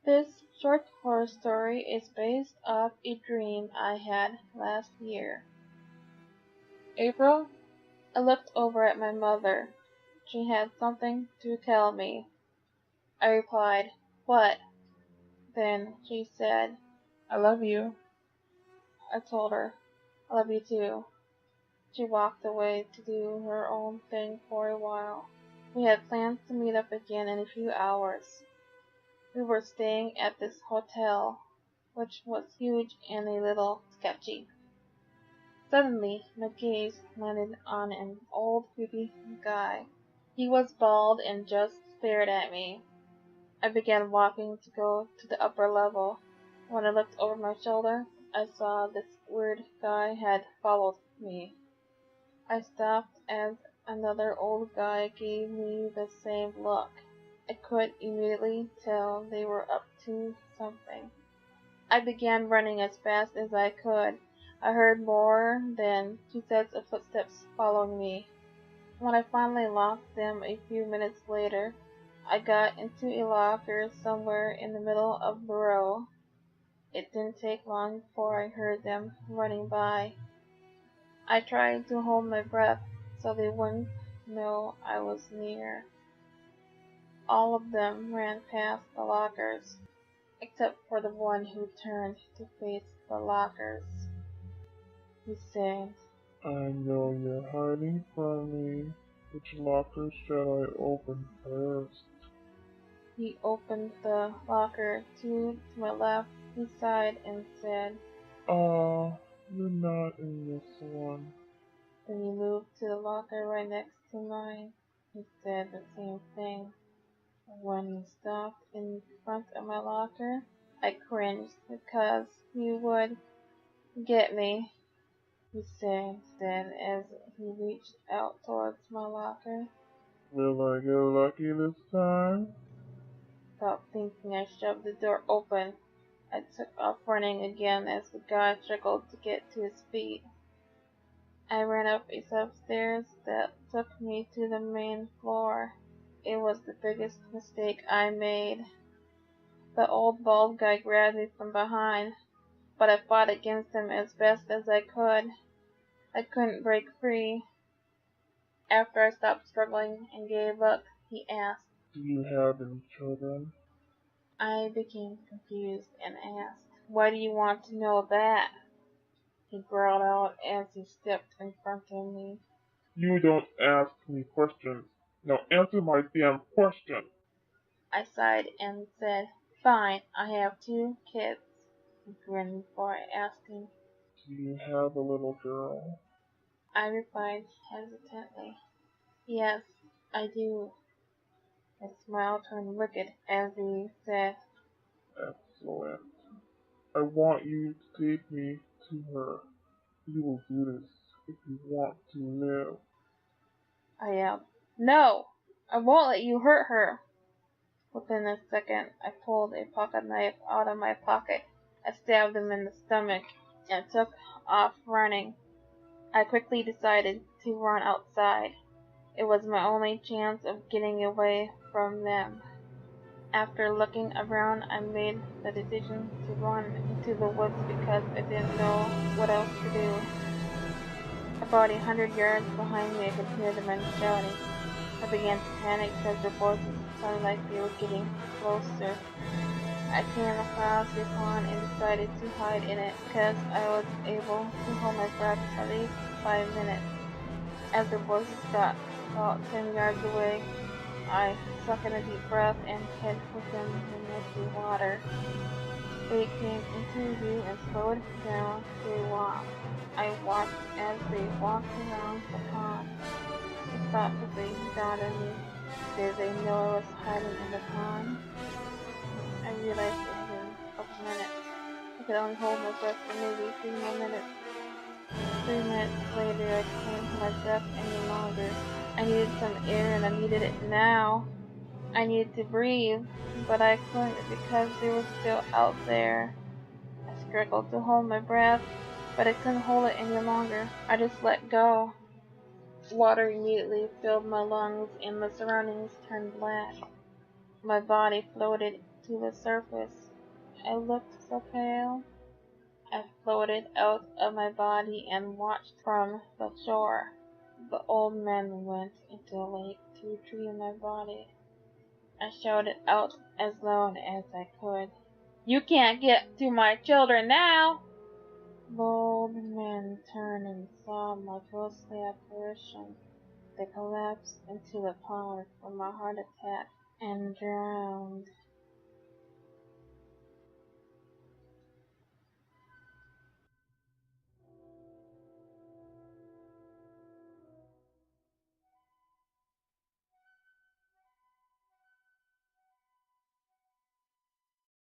This short horror story is based off a dream I had last year. April, I looked over at my mother. She had something to tell me. I replied, "What?" Then she said, "I love you." I told her, "I love you too." She walked away to do her own thing for a while. We had plans to meet up again in a few hours. We were staying at this hotel, which was huge and a little sketchy. Suddenly, my gaze landed on an old creepy guy. He was bald and just stared at me. I began walking to go to the upper level. When I looked over my shoulder, I saw this weird guy had followed me. I stopped as another old guy gave me the same look. I could immediately tell they were up to something. I began running as fast as I could. I heard more than 2 sets of footsteps following me. When I finally lost them a few minutes later, I got into a locker somewhere in the middle of the row. It didn't take long before I heard them running by. I tried to hold my breath so they wouldn't know I was near. All of them ran past the lockers, except for the one who turned to face the lockers. He said, I know you're hiding from me. Which locker shall I open first? He opened the locker to my left. He sighed and said, Ah, you're not in this one. then he moved to the locker right next to mine. He said the same thing. When he stopped in front of my locker, I cringed because he would get me, he said as he reached out towards my locker. Will I get lucky this time? Without thinking, I shoved the door open. I took off running again as the guy struggled to get to his feet. I ran up a set of stairs that took me to the main floor. It was the biggest mistake I made. The old bald guy grabbed me from behind, but I fought against him as best as I could. I couldn't break free. After I stopped struggling and gave up, he asked. Do you have any children? I became confused and asked, "Why do you want to know that?" He growled out as he stepped in front of me. You don't ask me questions. Now answer my damn question. I sighed and said, "Fine, I have 2 kids." He grinned before asking. Do you have a little girl? I replied hesitantly, "Yes, I do." His smile turned wicked as he said, Excellent. I want you to take me to her. You will do this if you want to live. I yelled, "No! I won't let you hurt her." Within a second, I pulled a pocket knife out of my pocket. I stabbed him in the stomach and took off running. I quickly decided to run outside. It was my only chance of getting away from them. After looking around, I made the decision to run into the woods because I didn't know what else to do. About 100 yards behind me, I could hear the men shouting. I began to panic because their voices sounded like they were getting closer. I came across a pond and decided to hide in it because I was able to hold my breath at least 5 minutes. As the voices got about 10 yards away, I sucked in a deep breath and hid within the misty water. They came into view and slowed down to a walk. I watched as they walked around the pond. The thought that they dawned on me. Did they know I was hiding in the pond? I realized it had been a couple minutes. I could only hold my breath for maybe 3 more minutes. 3 minutes later, I couldn't hold my breath any longer. I needed some air and I needed it now. I needed to breathe, but I couldn't because they were still out there. I struggled to hold my breath, but I couldn't hold it any longer. I just let go. Water immediately filled my lungs and the surroundings turned black. My body floated to the surface. I looked so pale. I floated out of my body and watched from the shore. The old man went into the lake to retrieve my body. I shouted out as loud as I could, "You can't get to my children now!" The old man turned and saw my ghostly apparition. They collapsed into the pond from a heart attack and drowned.